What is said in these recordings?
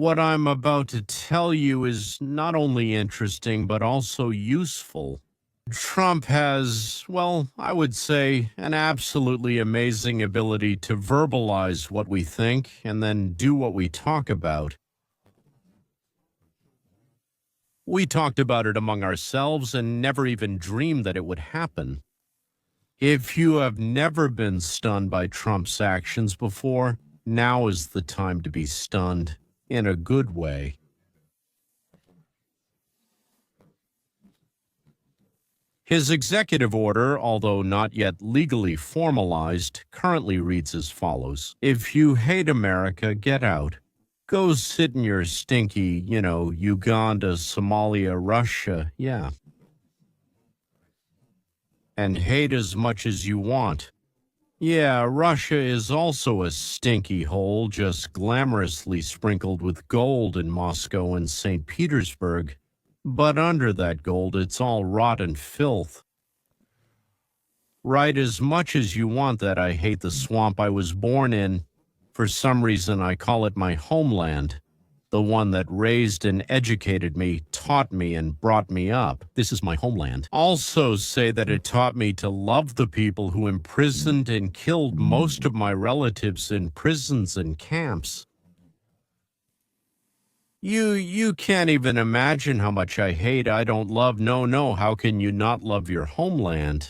What I'm about to tell you is not only interesting, but also useful. Trump has, well, I would say, an absolutely amazing ability to verbalize what we think and then do what we talk about. We talked about it among ourselves and never even dreamed that it would happen. If you have never been stunned by Trump's actions before, now is the time to be stunned in a good way. His executive order, although not yet legally formalized, currently reads as follows. If you hate America, get out. Go sit in your stinky, Uganda, Somalia, Russia, yeah. And hate as much as you want. Yeah, Russia is also a stinky hole, just glamorously sprinkled with gold in Moscow and St. Petersburg. But under that gold, it's all rot and filth. Write as much as you want that I hate the swamp I was born in. For some reason, I call it my homeland. The one that raised and educated me, taught me, and brought me up. This is my homeland. Also say that it taught me to love the people who imprisoned and killed most of my relatives in prisons and camps. You can't even imagine how much I hate, I don't love. No, how can you not love your homeland?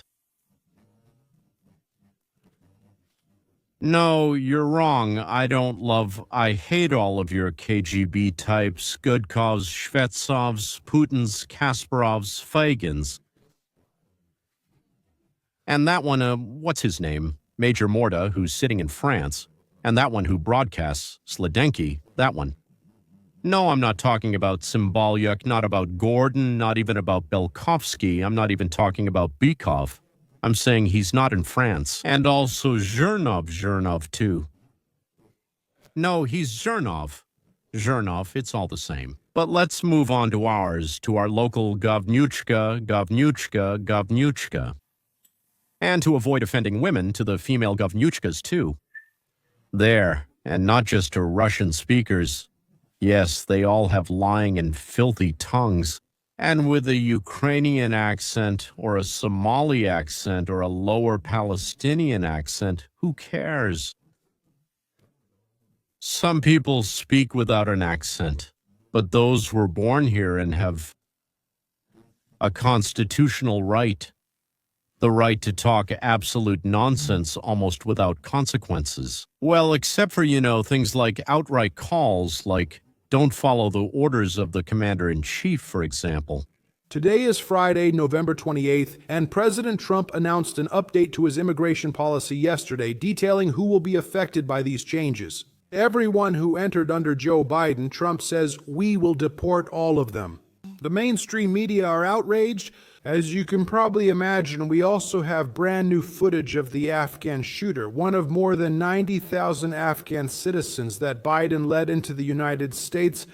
No, you're wrong. I hate all of your KGB types, Gudkovs, Shvetsovs, Putins, Kasparovs, Fagins. And that one, what's his name? Major Morta, who's sitting in France. And that one who broadcasts, Slidenki, that one. No, I'm not talking about Cymbalyuk, not about Gordon, not even about Belkovsky. I'm not even talking about Bykov. I'm saying he's not in France. And also Zhernov too. No, he's Zhernov. Zhernov, it's all the same. But let's move on to ours, to our local Govnyuchka. And to avoid offending women, to the female Govnyuchkas too. There, and not just to Russian speakers. Yes, they all have lying and filthy tongues. And with a Ukrainian accent, or a Somali accent, or a lower Palestinian accent, who cares? Some people speak without an accent, but those were born here and have a constitutional right. The right to talk absolute nonsense almost without consequences. Well, except for, things like outright calls, like, don't follow the orders of the commander-in-chief, for example. Today is Friday, November 28th, and President Trump announced an update to his immigration policy yesterday detailing who will be affected by these changes. Everyone who entered under Joe Biden, Trump says, we will deport all of them. The mainstream media are outraged. As you can probably imagine, we also have brand new footage of the Afghan shooter, one of more than 90,000 Afghan citizens that Biden led into the United States.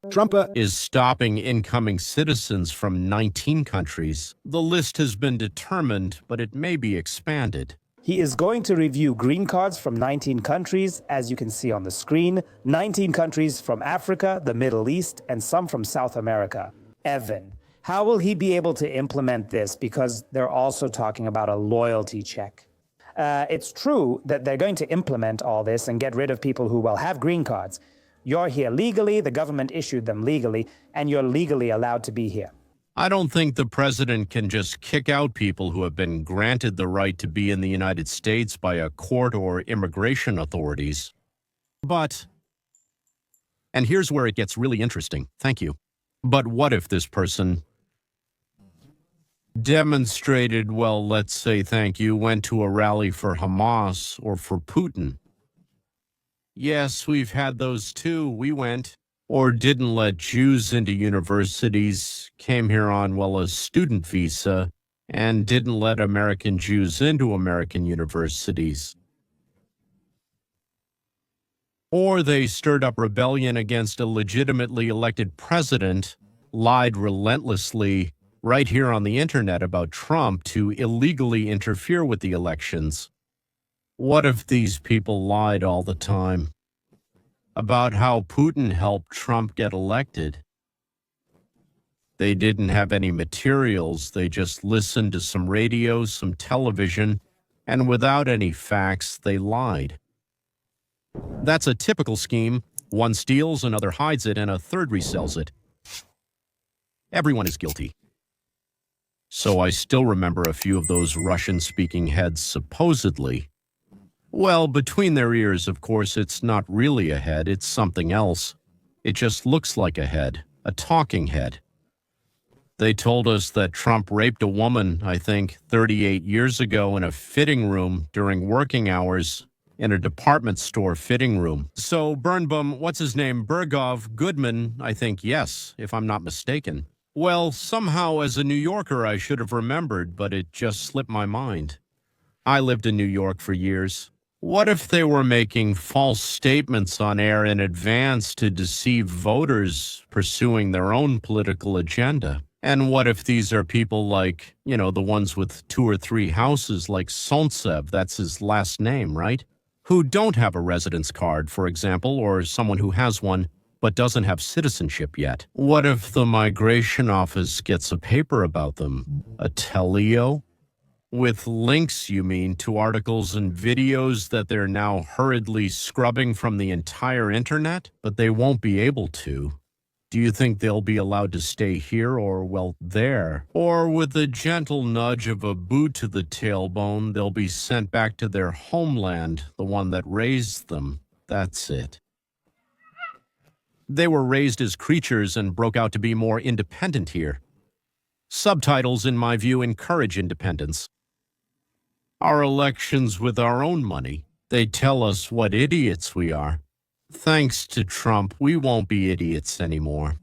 Trump is stopping incoming citizens from 19 countries. The list has been determined, but it may be expanded. He is going to review green cards from 19 countries, as you can see on the screen. 19 countries from Africa, the Middle East, and some from South America. Evan, how will he be able to implement this? Because they're also talking about a loyalty check. It's true that they're going to implement all this and get rid of people who will have green cards. You're here legally, the government issued them legally, and you're legally allowed to be here. I don't think the president can just kick out people who have been granted the right to be in the United States by a court or immigration authorities. But, and here's where it gets really interesting. Thank you. But what if this person demonstrated, well, let's say thank you, went to a rally for Hamas or for Putin? Yes, we've had those too. We went. Or didn't let Jews into universities, came here on, well, a student visa, and didn't let American Jews into American universities. Or they stirred up rebellion against a legitimately elected president, lied relentlessly right here on the internet about Trump to illegally interfere with the elections. What if these people lied all the time? about how Putin helped Trump get elected. They didn't have any materials. They just listened to some radio, some television, and without any facts, they lied. That's a typical scheme. One steals, another hides it, and a third resells it. Everyone is guilty. So I still remember a few of those Russian-speaking heads supposedly. Well, between their ears, of course, it's not really a head, it's something else. It just looks like a head, a talking head. They told us that Trump raped a woman, I think, 38 years ago in a fitting room during working hours in a department store fitting room. So Birnbaum, what's his name, Bergov, Goodman, I think, yes, if I'm not mistaken. Well, somehow as a New Yorker I should have remembered, but it just slipped my mind. I lived in New York for years. What if they were making false statements on air in advance to deceive voters pursuing their own political agenda? And what if these are people like, the ones with 2 or 3 houses like Sontsev, that's his last name, right? Who don't have a residence card, for example, or someone who has one but doesn't have citizenship yet? What if the migration office gets a paper about them? A teleo? With links, you mean, to articles and videos that they're now hurriedly scrubbing from the entire internet? But they won't be able to. Do you think they'll be allowed to stay here or, well, there? Or with a gentle nudge of a boot to the tailbone, they'll be sent back to their homeland, the one that raised them? That's it. They were raised as creatures and broke out to be more independent here. Subtitles, in my view, encourage independence. Our elections with our own money. They tell us what idiots we are. Thanks to Trump, we won't be idiots anymore.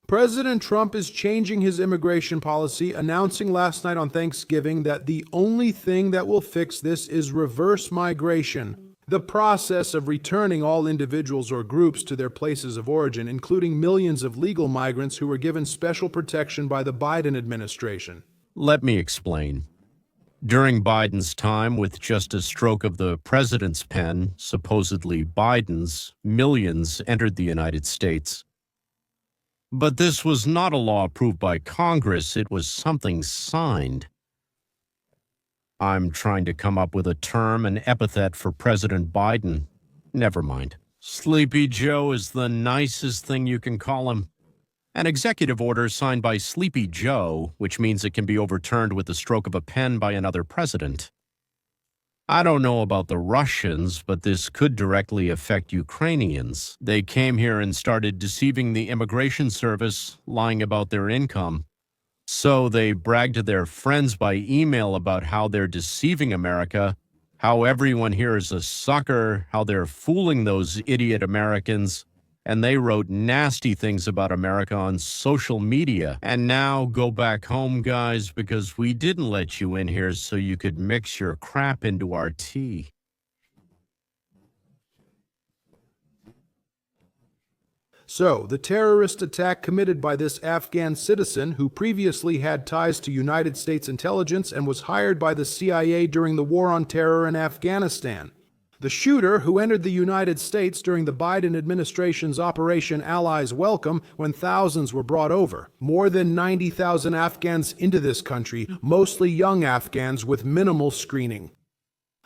President Trump is changing his immigration policy, announcing last night on Thanksgiving that the only thing that will fix this is reverse migration, the process of returning all individuals or groups to their places of origin, including millions of legal migrants who were given special protection by the Biden administration. Let me explain. During Biden's time, with just a stroke of the president's pen, supposedly Biden's, millions entered the United States. But this was not a law approved by Congress, it was something signed. I'm trying to come up with a term, an epithet for President Biden. Never mind. Sleepy Joe is the nicest thing you can call him. An executive order signed by Sleepy Joe, which means it can be overturned with the stroke of a pen by another president. I don't know about the Russians, but this could directly affect Ukrainians. They came here and started deceiving the immigration service, lying about their income. So they bragged to their friends by email about how they're deceiving America, how everyone here is a sucker, how they're fooling those idiot Americans. And they wrote nasty things about America on social media. And now go back home, guys, because we didn't let you in here so you could mix your crap into our tea. So, the terrorist attack committed by this Afghan citizen who previously had ties to United States intelligence and was hired by the CIA during the war on terror in Afghanistan. The shooter, who entered the United States during the Biden administration's Operation Allies Welcome when thousands were brought over. More than 90,000 Afghans into this country, mostly young Afghans with minimal screening.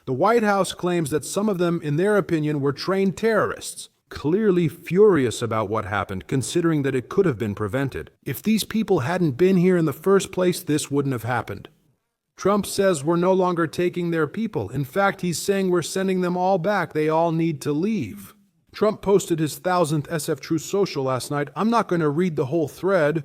The White House claims that some of them, in their opinion, were trained terrorists, clearly furious about what happened, considering that it could have been prevented. If these people hadn't been here in the first place, this wouldn't have happened. Trump says we're no longer taking their people. In fact, he's saying we're sending them all back. They all need to leave. Trump posted his 1000th SF True Social last night. I'm not going to read the whole thread.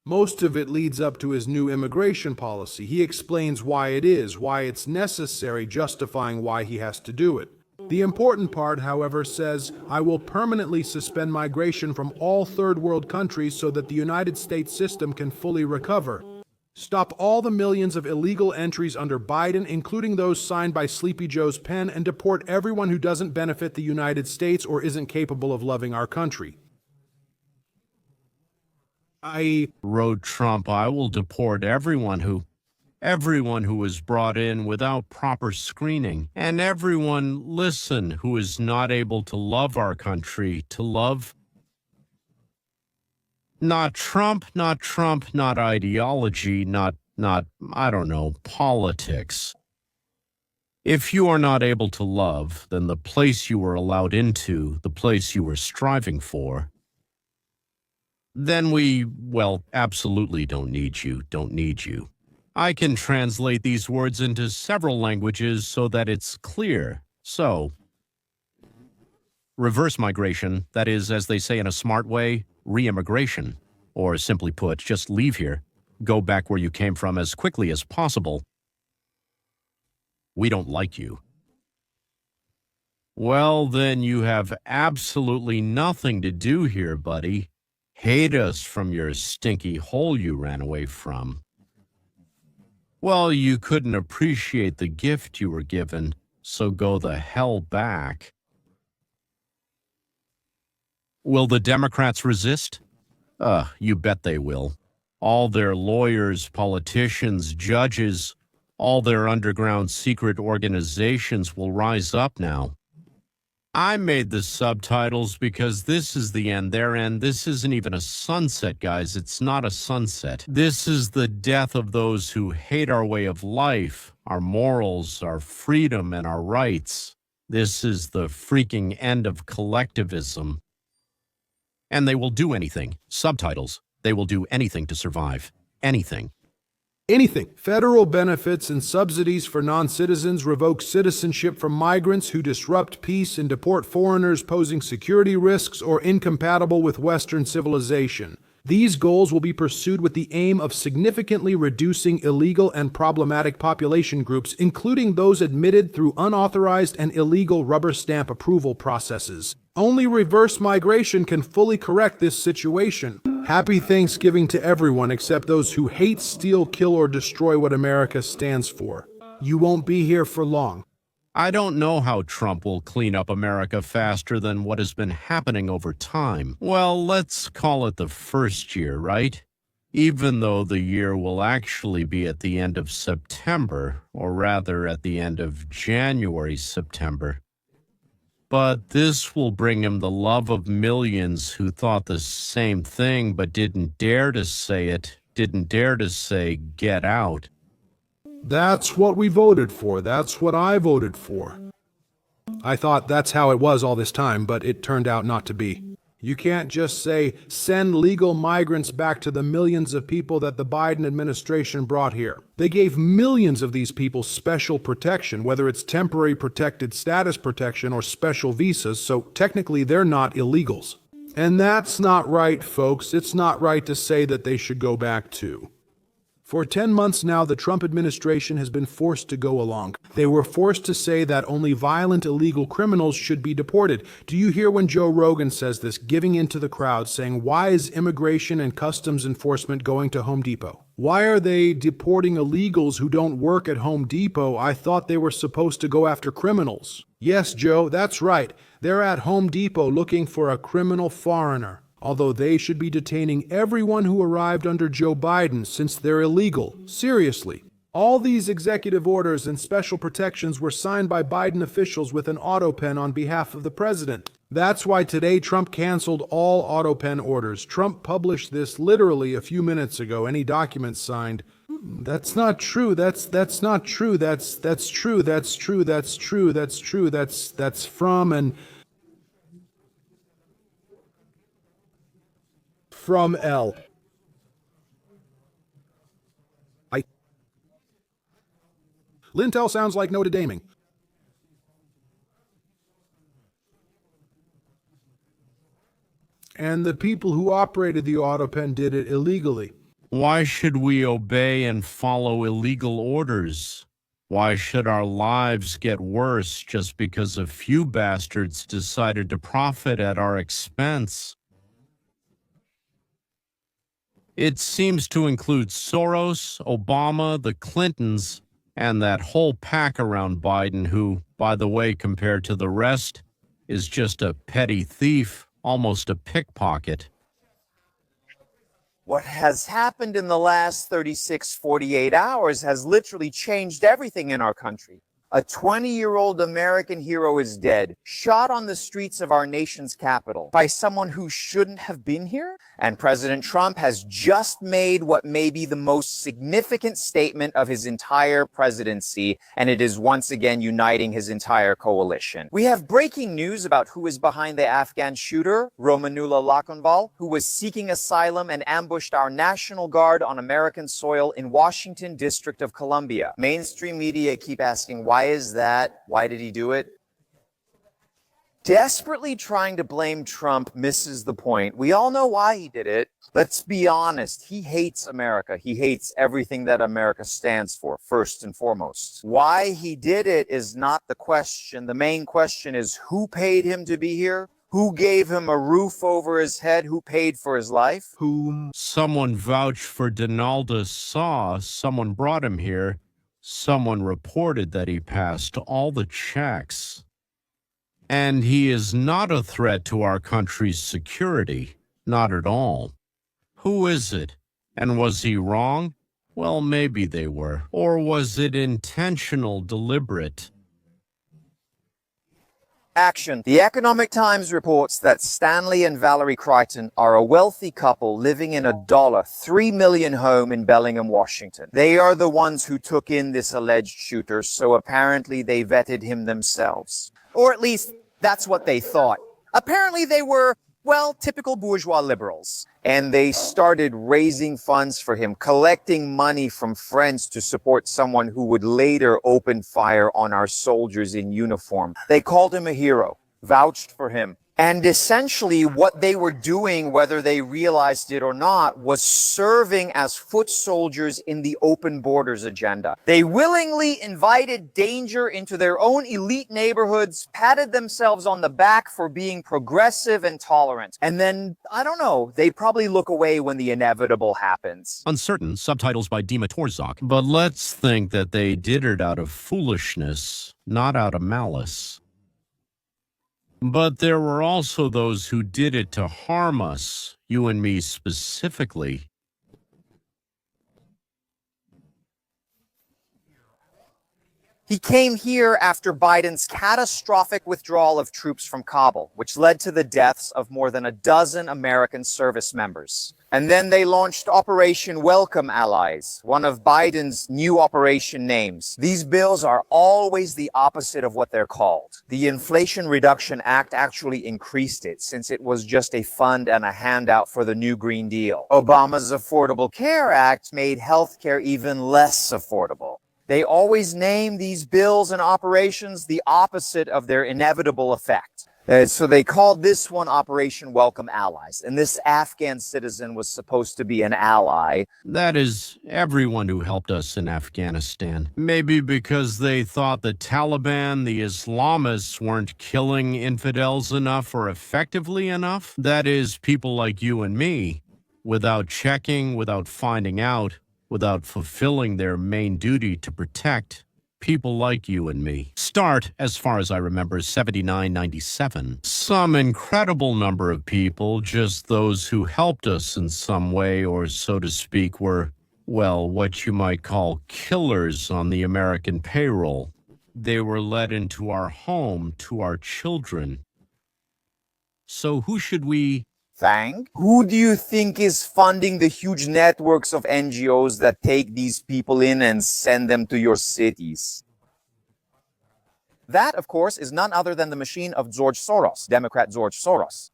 Most of it leads up to his new immigration policy. He explains why it is, why it's necessary, justifying why he has to do it. The important part, however, says, I will permanently suspend migration from all third world countries so that the United States system can fully recover. Stop all the millions of illegal entries under Biden, including those signed by Sleepy Joe's pen, and deport everyone who doesn't benefit the United States or isn't capable of loving our country. Wrote Trump, I will deport everyone who... everyone who is brought in without proper screening, and everyone, listen, who is not able to love our country, to love not Trump, not ideology, not, I don't know, politics. If you are not able to love, then the place you were allowed into, the place you were striving for, then we, well, absolutely don't need you. I can translate these words into several languages so that it's clear. So, reverse migration, that is, as they say in a smart way, re-immigration. Or simply put, just leave here, go back where you came from as quickly as possible. We don't like you. Well, then you have absolutely nothing to do here, buddy. Hate us from your stinky hole you ran away from. Well, you couldn't appreciate the gift you were given, so go the hell back. Will the Democrats resist? You bet they will. All their lawyers, politicians, judges, all their underground secret organizations will rise up now. I made the subtitles because this is the end, their end. This isn't even a sunset, guys. It's not a sunset. This is the death of those who hate our way of life, our morals, our freedom, and our rights. This is the freaking end of collectivism. And they will do anything. Subtitles. They will do anything to survive. Anything. Anything. Federal benefits and subsidies for non-citizens, revoke citizenship from migrants who disrupt peace and deport foreigners posing security risks or incompatible with Western civilization. These goals will be pursued with the aim of significantly reducing illegal and problematic population groups, including those admitted through unauthorized and illegal rubber stamp approval processes. Only reverse migration can fully correct this situation. Happy Thanksgiving to everyone except those who hate, steal, kill, or destroy what America stands for. You won't be here for long. I don't know how Trump will clean up America faster than what has been happening over time. Well, let's call it the first year, right? Even though the year will actually be at the end of September, or rather at the end of January, September. But this will bring him the love of millions who thought the same thing but didn't dare to say it, didn't dare to say, get out. That's what we voted for. That's what I voted for. I thought that's how it was all this time, but it turned out not to be. You can't just say, send legal migrants back to the millions of people that the Biden administration brought here. They gave millions of these people special protection, whether it's temporary protected status protection or special visas, so technically they're not illegals. And that's not right, folks. It's not right to say that they should go back too. For 10 months now, the Trump administration has been forced to go along. They were forced to say that only violent illegal criminals should be deported. Do you hear when Joe Rogan says this, giving into the crowd, saying, why is immigration and customs enforcement going to Home Depot? Why are they deporting illegals who don't work at Home Depot? I thought they were supposed to go after criminals. Yes, Joe, that's right. They're at Home Depot looking for a criminal foreigner. Although they should be detaining everyone who arrived under Joe Biden since they're illegal. Seriously. All these executive orders and special protections were signed by Biden officials with an auto pen on behalf of the president. That's why today Trump canceled all auto pen orders. Trump published this literally a few minutes ago. Any documents signed. That's not true. That's not true. That's true. That's true. That's true. That's true. That's from and from L. Lintel sounds like no to daming. And the people who operated the autopen did it illegally. Why should we obey and follow illegal orders? Why should our lives get worse just because a few bastards decided to profit at our expense? It seems to include Soros, Obama, the Clintons, and that whole pack around Biden who, by the way, compared to the rest, is just a petty thief, almost a pickpocket. What has happened in the last 36, 48 hours has literally changed everything in our country. A 20-year-old American hero is dead, shot on the streets of our nation's capital by someone who shouldn't have been here. And President Trump has just made what may be the most significant statement of his entire presidency, and it is once again uniting his entire coalition. We have breaking news about who is behind the Afghan shooter, Romanullah Lakonval, who was seeking asylum and ambushed our National Guard on American soil in Washington, District of Columbia. Mainstream media keep asking, why is that? Why did he do it? Desperately trying to blame Trump misses the point. We all know why he did it. Let's be honest. He hates America. He hates everything that America stands for, first and foremost. Why he did it is not the question. The main question is who paid him to be here? Who gave him a roof over his head? Who paid for his life? Whom someone vouched for Donalda saw, someone brought him here, someone reported that he passed all the checks. And he is not a threat to our country's security, not at all. Who is it? And was he wrong? Well, maybe they were. Or was it intentional, deliberate? Action. The Economic Times reports that Stanley and Valerie Crichton are a wealthy couple living in a $3 million home in Bellingham, Washington. They are the ones who took in this alleged shooter, so apparently they vetted him themselves. Or at least that's what they thought. Apparently they were, well, typical bourgeois liberals. And they started raising funds for him, collecting money from friends to support someone who would later open fire on our soldiers in uniform. They called him a hero, vouched for him. And essentially what they were doing, whether they realized it or not, was serving as foot soldiers in the open borders agenda. They willingly invited danger into their own elite neighborhoods, patted themselves on the back for being progressive and tolerant. And then, I don't know, they probably look away when the inevitable happens. Uncertain, subtitles by Dima Torzak. But let's think that they did it out of foolishness, not out of malice. But there were also those who did it to harm us, you and me specifically. He came here after Biden's catastrophic withdrawal of troops from Kabul, which led to the deaths of more than a dozen American service members. And then they launched Operation Welcome Allies, one of Biden's new operation names. These bills are always the opposite of what they're called. The Inflation Reduction Act actually increased it, since it was just a fund and a handout for the new Green Deal. Obama's Affordable Care Act made healthcare even less affordable. They always name these bills and operations the opposite of their inevitable effect. So they called this one Operation Welcome Allies, and this Afghan citizen was supposed to be an ally. That is, everyone who helped us in Afghanistan. Maybe because they thought the Taliban, the Islamists, weren't killing infidels enough or effectively enough. That is, people like you and me, without checking, without finding out, without fulfilling their main duty to protect. People like you and me. Start, as far as I remember, 79-97. Some incredible number of people, just those who helped us in some way, or so to speak, were, well, what you might call killers on the American payroll. They were let into our home, to our children. So who should we thank? Who do you think is funding the huge networks of NGOs that take these people in and send them to your cities? That, of course, is none other than the machine of George Soros, Democrat George Soros,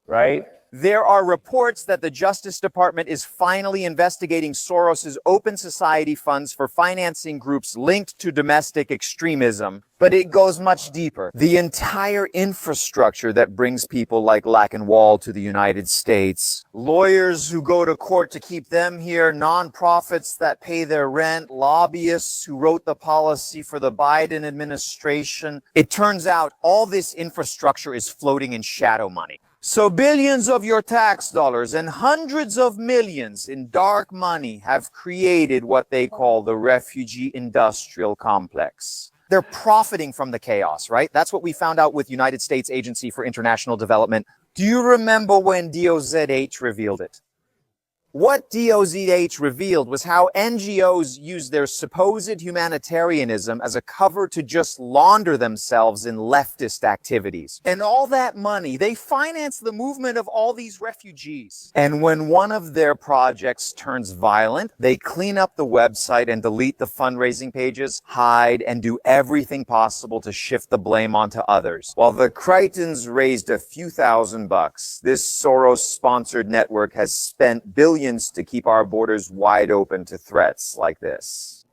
right? There are reports that the Justice Department is finally investigating Soros's open society funds for financing groups linked to domestic extremism. But it goes much deeper. The entire infrastructure that brings people like Lakonval to the United States, lawyers who go to court to keep them here, nonprofits that pay their rent, lobbyists who wrote the policy for the Biden administration. It turns out all this infrastructure is floating in shadow money. So billions of your tax dollars and hundreds of millions in dark money have created what they call the refugee industrial complex. They're profiting from the chaos, right? That's what we found out with United States Agency for International Development. Do you remember when DOZH revealed it? What DOZH revealed was how NGOs use their supposed humanitarianism as a cover to just launder themselves in leftist activities. And all that money, they finance the movement of all these refugees. And when one of their projects turns violent, they clean up the website and delete the fundraising pages, hide, and do everything possible to shift the blame onto others. While the Crichtons raised a few $1,000, this Soros-sponsored network has spent billions to keep our borders wide open to threats like this.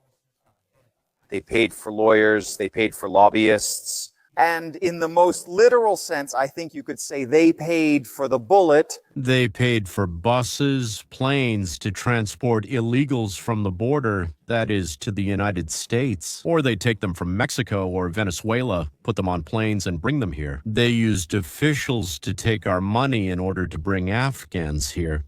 They paid for lawyers, they paid for lobbyists, and in the most literal sense, I think you could say they paid for the bullet. They paid for buses, planes to transport illegals from the border, that is, to the United States. Or they take them from Mexico or Venezuela, put them on planes and bring them here. They used officials to take our money in order to bring Afghans here.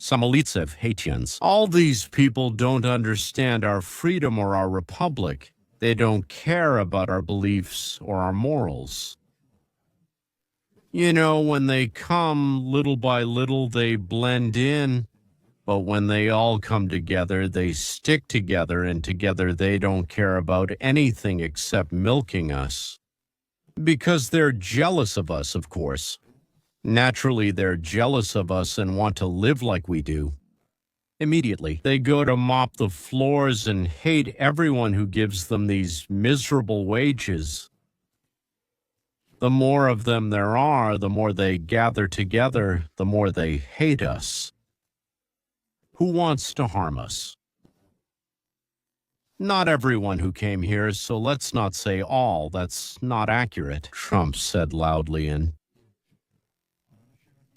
Samolitsev, Haitians. All these people don't understand our freedom or our republic. They don't care about our beliefs or our morals. You know, when they come, little by little, they blend in. But when they all come together, they stick together, and together they don't care about anything except milking us. Because they're jealous of us, of course. Naturally, they're jealous of us and want to live like we do. Immediately, they go to mop the floors and hate everyone who gives them these miserable wages. The more of them there are, the more they gather together, the more they hate us. Who wants to harm us? Not everyone who came here, so let's not say all. That's not accurate, Trump said loudly and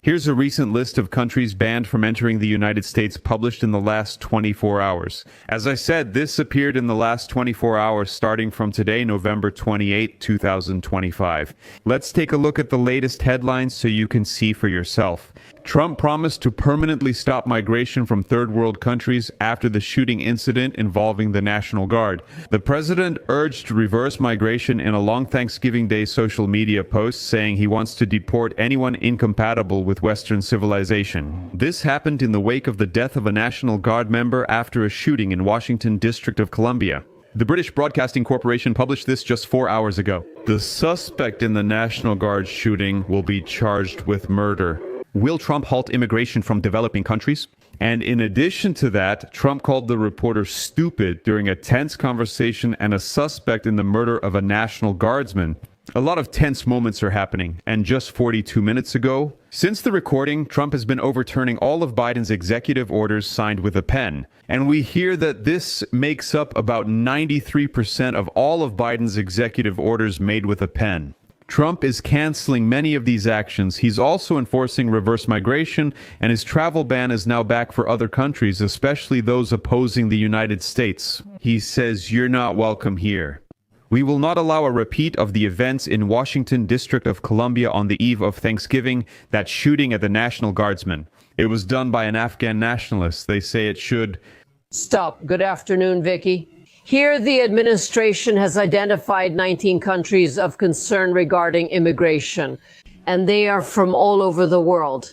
Here's a recent list of countries banned from entering the United States published in the last 24 hours. As I said, this appeared in the last 24 hours starting from today, November 28, 2025. Let's take a look at the latest headlines so you can see for yourself. Trump promised to permanently stop migration from third world countries after the shooting incident involving the National Guard. The president urged reverse migration in a long Thanksgiving Day social media post, saying he wants to deport anyone incompatible with Western civilization. This happened in the wake of the death of a National Guard member after a shooting in Washington, District of Columbia. The British Broadcasting Corporation published this just 4 hours ago. The suspect in the National Guard shooting will be charged with murder. Will Trump halt immigration from developing countries? And in addition to that, Trump called the reporter stupid during a tense conversation and a suspect in the murder of a National Guardsman. A lot of tense moments are happening, and just 42 minutes ago, since the recording, Trump has been overturning all of Biden's executive orders signed with a pen. And we hear that this makes up about 93% of all of Biden's executive orders made with a pen. Trump is canceling many of these actions. He's also enforcing reverse migration, and his travel ban is now back for other countries, especially those opposing the United States. He says, "You're not welcome here." We will not allow a repeat of the events in Washington, District of Columbia on the eve of Thanksgiving, that shooting at the National Guardsman. It was done by an Afghan nationalist. They say it should... Stop. Good afternoon, Vicky. Here, the administration has identified 19 countries of concern regarding immigration, and they are from all over the world.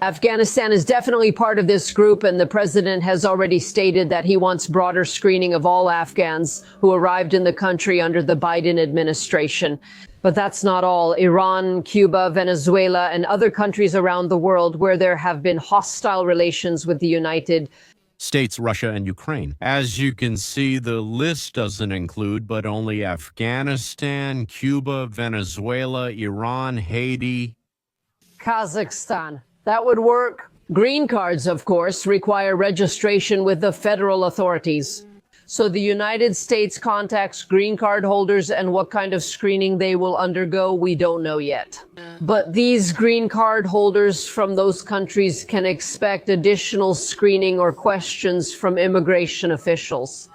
Afghanistan is definitely part of this group, and the president has already stated that he wants broader screening of all Afghans who arrived in the country under the Biden administration. But that's not all. Iran, Cuba, Venezuela, and other countries around the world where there have been hostile relations with the United States, Russia, and Ukraine. As you can see, the list doesn't include but only Afghanistan, Cuba, Venezuela, Iran, Haiti, Kazakhstan. That would work. Green cards, of course, require registration with the federal authorities. So the United States contacts green card holders, and what kind of screening they will undergo, we don't know yet. But these green card holders from those countries can expect additional screening or questions from immigration officials.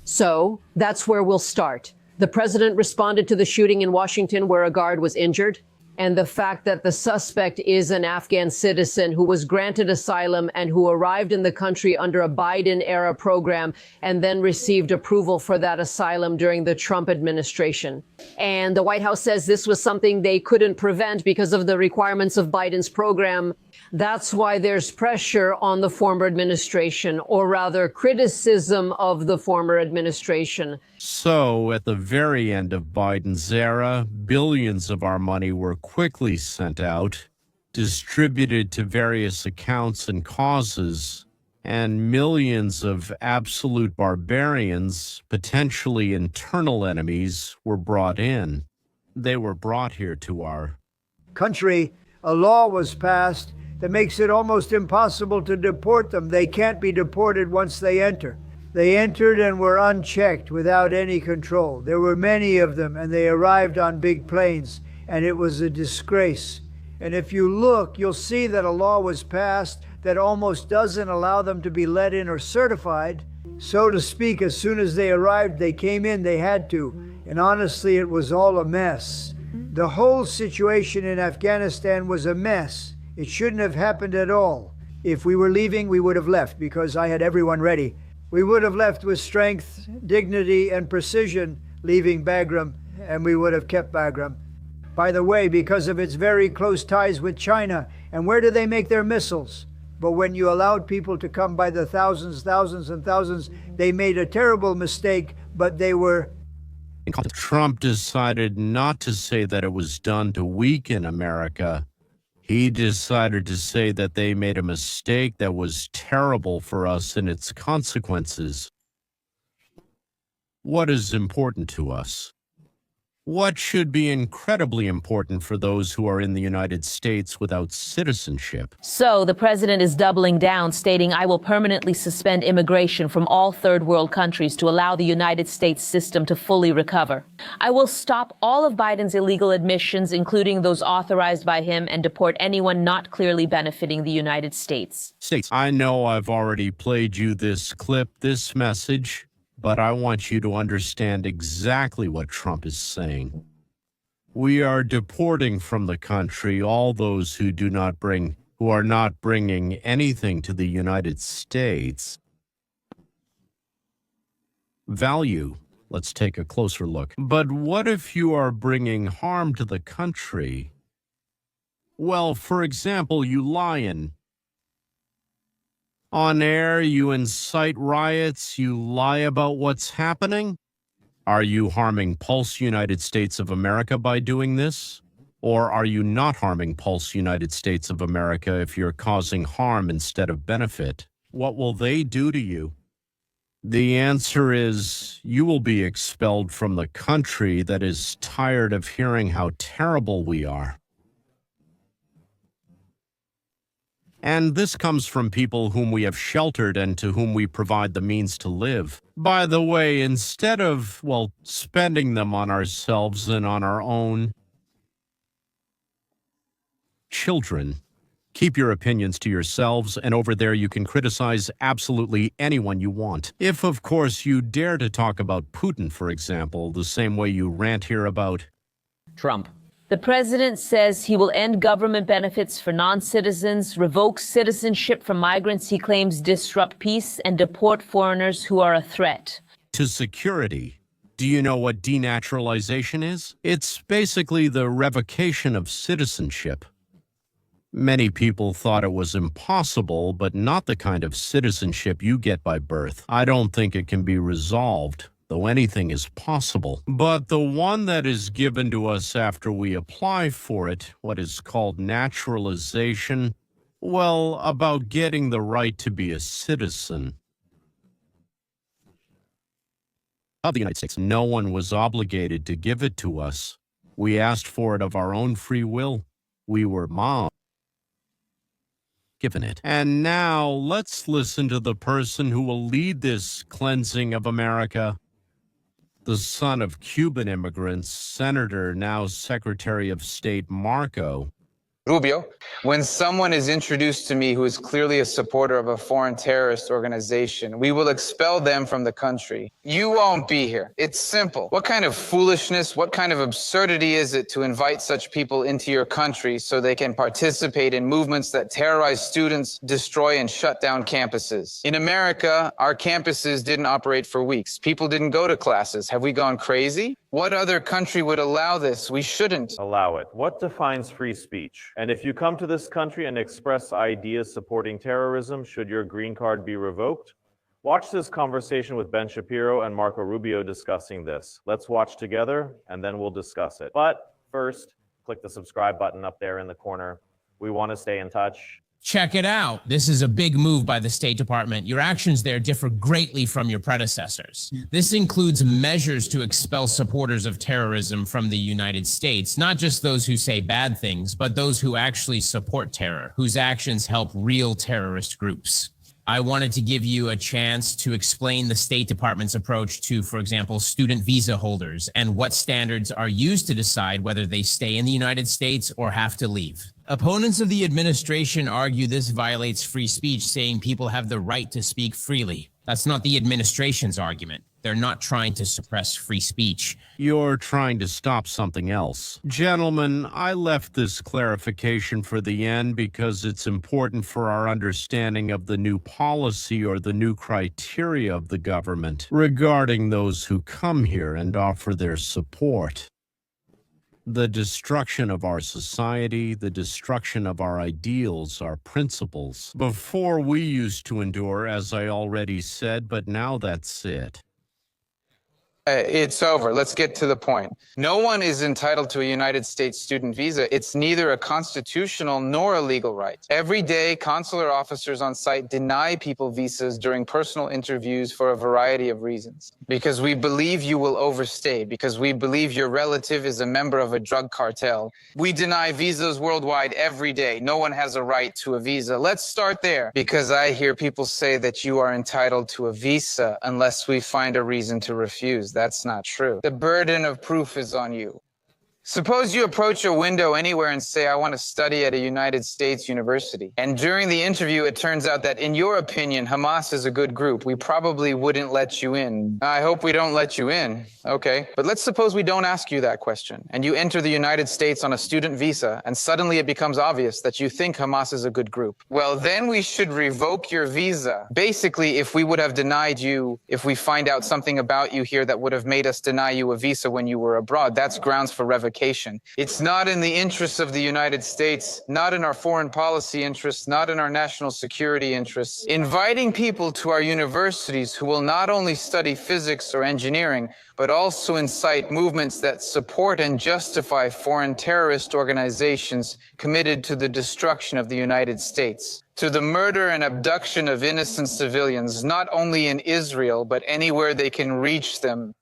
So that's where we'll start. The president responded to the shooting in Washington where a guard was injured, and the fact that the suspect is an Afghan citizen who was granted asylum and who arrived in the country under a Biden-era program and then received approval for that asylum during the Trump administration. And the White House says this was something they couldn't prevent because of the requirements of Biden's program. That's why there's pressure on the former administration, or rather criticism of the former administration. So, at the very end of Biden's era, billions of our money were quickly sent out, distributed to various accounts and causes, and millions of absolute barbarians, potentially internal enemies, were brought in. They were brought here to our country. A law was passed that makes it almost impossible to deport them. They can't be deported once they enter. They entered and were unchecked without any control. There were many of them, and they arrived on big planes, and it was a disgrace. And if you look, you'll see that a law was passed that almost doesn't allow them to be let in or certified. So to speak, as soon as they arrived, they came in, they had to. And honestly, it was all a mess. The whole situation in Afghanistan was a mess. It shouldn't have happened at all. If we were leaving, we would have left because I had everyone ready. We would have left with strength, dignity, and precision, leaving Bagram, and we would have kept Bagram. By the way, because of its very close ties with China, and where do they make their missiles? But when you allowed people to come by the thousands, and thousands, they made a terrible mistake, but they were... Trump decided not to say that it was done to weaken America. He decided to say that they made a mistake that was terrible for us in its consequences. What is important to us? What should be incredibly important for those who are in the United States without citizenship? So the president is doubling down, stating, "I will permanently suspend immigration from all third world countries to allow the United States system to fully recover. I will stop all of Biden's illegal admissions, including those authorized by him, and deport anyone not clearly benefiting the United States." I know I've already played you this clip, this message, but I want you to understand exactly what Trump is saying. We are deporting from the country all those who are not bringing anything to the United States. Value. Let's take a closer look. But what if you are bringing harm to the country? Well, for example, you lie on air, you incite riots, you lie about what's happening. Are you harming Pulse United States of America by doing this? Or are you not harming Pulse United States of America if you're causing harm instead of benefit? What will they do to you? The answer is you will be expelled from the country that is tired of hearing how terrible we are. And this comes from people whom we have sheltered and to whom we provide the means to live. By the way, instead of, spending them on ourselves and on our own children, keep your opinions to yourselves, and over there you can criticize absolutely anyone you want. If, of course, you dare to talk about Putin, for example, the same way you rant here about Trump. The president says he will end government benefits for non-citizens, revoke citizenship for migrants he claims disrupt peace, and deport foreigners who are a threat to security. Do you know what denaturalization is? It's basically the revocation of citizenship. Many people thought it was impossible, but not the kind of citizenship you get by birth. I don't think it can be resolved, though anything is possible. But the one that is given to us after we apply for it, what is called naturalization, about getting the right to be a citizen of the United States. No one was obligated to give it to us. We asked for it of our own free will. We were given it. And now let's listen to the person who will lead this cleansing of America. The son of Cuban immigrants, Senator, now Secretary of State Marco Rubio. When someone is introduced to me who is clearly a supporter of a foreign terrorist organization, we will expel them from the country. You won't be here. It's simple. What kind of foolishness, what kind of absurdity is it to invite such people into your country so they can participate in movements that terrorize students, destroy and shut down campuses? In America, our campuses didn't operate for weeks. People didn't go to classes. Have we gone crazy? What other country would allow this? We shouldn't. Allow it. What defines free speech? And if you come to this country and express ideas supporting terrorism, should your green card be revoked? Watch this conversation with Ben Shapiro and Marco Rubio discussing this. Let's watch together and then we'll discuss it. But first, click the subscribe button up there in the corner. We want to stay in touch. Check it out. This is a big move by the State Department. Your actions there differ greatly from your predecessors. This includes measures to expel supporters of terrorism from the United States, not just those who say bad things, but those who actually support terror, whose actions help real terrorist groups. I wanted to give you a chance to explain the State Department's approach to, for example, student visa holders and what standards are used to decide whether they stay in the United States or have to leave. Opponents of the administration argue this violates free speech, saying people have the right to speak freely. That's not the administration's argument. They're not trying to suppress free speech. You're trying to stop something else. Gentlemen, I left this clarification for the end because it's important for our understanding of the new policy or the new criteria of the government regarding those who come here and offer their support. The destruction of our society, the destruction of our ideals, our principles. Before we used to endure, as I already said, but now that's it. It's over. Let's get to the point. No one is entitled to a United States student visa. It's neither a constitutional nor a legal right. Every day, consular officers on site deny people visas during personal interviews for a variety of reasons. Because we believe you will overstay, because we believe your relative is a member of a drug cartel. We deny visas worldwide every day. No one has a right to a visa. Let's start there, because I hear people say that you are entitled to a visa unless we find a reason to refuse. That's not true. The burden of proof is on you. Suppose you approach a window anywhere and say, I want to study at a United States university. And during the interview, it turns out that in your opinion, Hamas is a good group. We probably wouldn't let you in. I hope we don't let you in. Okay. But let's suppose we don't ask you that question and you enter the United States on a student visa and suddenly it becomes obvious that you think Hamas is a good group. Well, then we should revoke your visa. Basically, if we would have denied you, if we find out something about you here that would have made us deny you a visa when you were abroad, that's grounds for revocation. It's not in the interests of the United States, not in our foreign policy interests, not in our national security interests. Inviting people to our universities who will not only study physics or engineering, but also incite movements that support and justify foreign terrorist organizations committed to the destruction of the United States, to the murder and abduction of innocent civilians, not only in Israel, but anywhere they can reach them.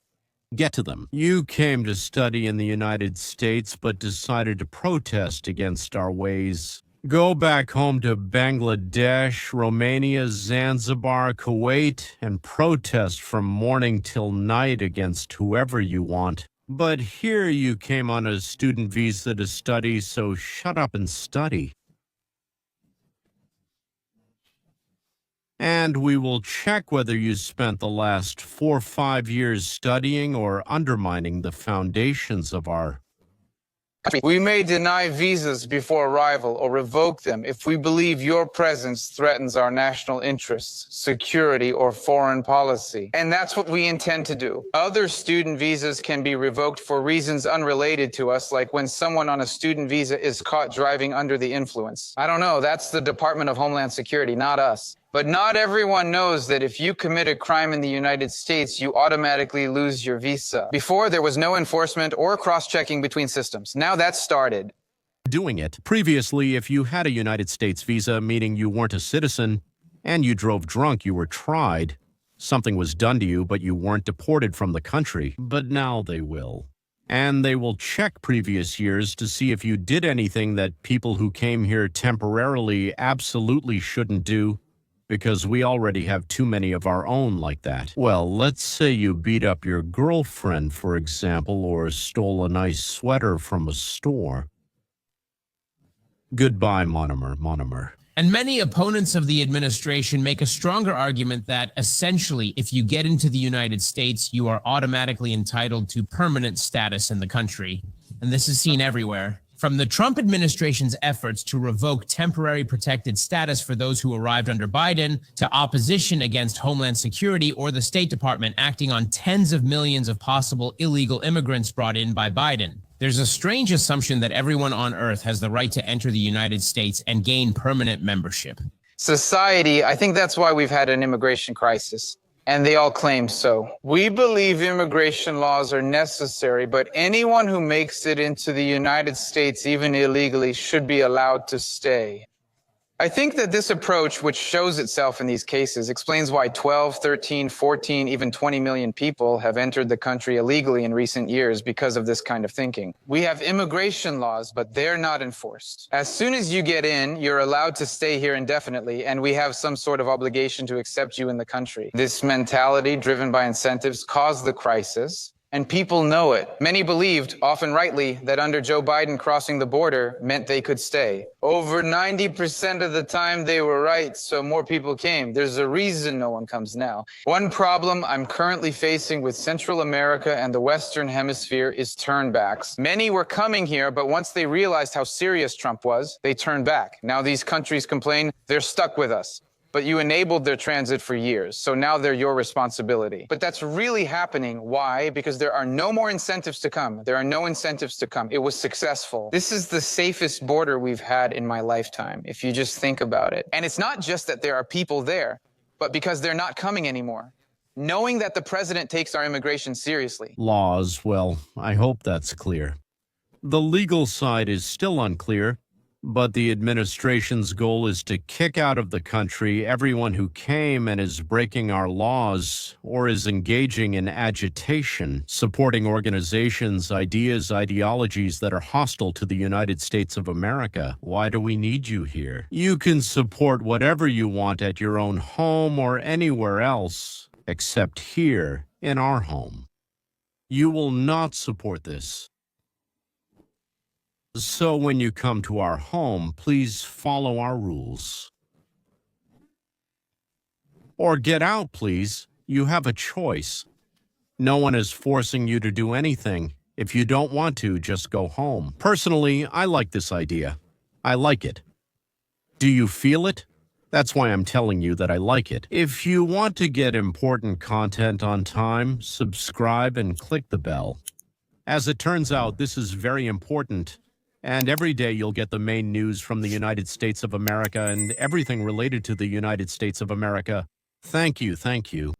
Get to them. You came to study in the United States, but decided to protest against our ways. Go back home to Bangladesh, Romania, Zanzibar, Kuwait, and protest from morning till night against whoever you want. But here you came on a student visa to study, so shut up and study. And we will check whether you spent the last 4 or 5 years studying or undermining the foundations of our... We may deny visas before arrival or revoke them if we believe your presence threatens our national interests, security, or foreign policy. And that's what we intend to do. Other student visas can be revoked for reasons unrelated to us, like when someone on a student visa is caught driving under the influence. I don't know, that's the Department of Homeland Security, not us. But not everyone knows that if you commit a crime in the United States, you automatically lose your visa. Before, there was no enforcement or cross-checking between systems. Now that's started. Doing it. Previously, if you had a United States visa, meaning you weren't a citizen, and you drove drunk, you were tried. Something was done to you, but you weren't deported from the country. But now they will. And they will check previous years to see if you did anything that people who came here temporarily absolutely shouldn't do, because we already have too many of our own like that. Well, let's say you beat up your girlfriend, for example, or stole a nice sweater from a store. Goodbye, monomer. And many opponents of the administration make a stronger argument that, essentially, if you get into the United States, you are automatically entitled to permanent status in the country. And this is seen everywhere. From the Trump administration's efforts to revoke temporary protected status for those who arrived under Biden, to opposition against Homeland Security or the State Department acting on tens of millions of possible illegal immigrants brought in by Biden. There's a strange assumption that everyone on Earth has the right to enter the United States and gain permanent membership. Society, I think that's why we've had an immigration crisis. And they all claim so. We believe immigration laws are necessary, but anyone who makes it into the United States, even illegally, should be allowed to stay. I think that this approach, which shows itself in these cases, explains why 12, 13, 14, even 20 million people have entered the country illegally in recent years because of this kind of thinking. We have immigration laws, but they're not enforced. As soon as you get in, you're allowed to stay here indefinitely, and we have some sort of obligation to accept you in the country. This mentality, driven by incentives, caused the crisis. And people know it. Many believed, often rightly, that under Joe Biden, crossing the border meant they could stay. Over 90% of the time they were right, so more people came. There's a reason no one comes now. One problem I'm currently facing with Central America and the Western Hemisphere is turnbacks. Many were coming here, but once they realized how serious Trump was, they turned back. Now these countries complain they're stuck with us. But you enabled their transit for years, so now they're your responsibility. But that's really happening. Why? Because there are no more incentives to come. There are no incentives to come. It was successful. This is the safest border we've had in my lifetime, if you just think about it. And it's not just that there are people there, but because they're not coming anymore. Knowing that the president takes our immigration seriously. Laws, well, I hope that's clear. The legal side is still unclear, but the administration's goal is to kick out of the country everyone who came and is breaking our laws or is engaging in agitation, supporting organizations, ideas, ideologies that are hostile to the United States of America. Why do we need you here? You can support whatever you want at your own home or anywhere else, except here in our home. You will not support this. So when you come to our home, please follow our rules. Or get out, please. You have a choice. No one is forcing you to do anything. If you don't want to, just go home. Personally, I like this idea. I like it. Do you feel it? That's why I'm telling you that I like it. If you want to get important content on time, subscribe and click the bell. As it turns out, this is very important. And every day you'll get the main news from the United States of America and everything related to the United States of America. Thank you, thank you.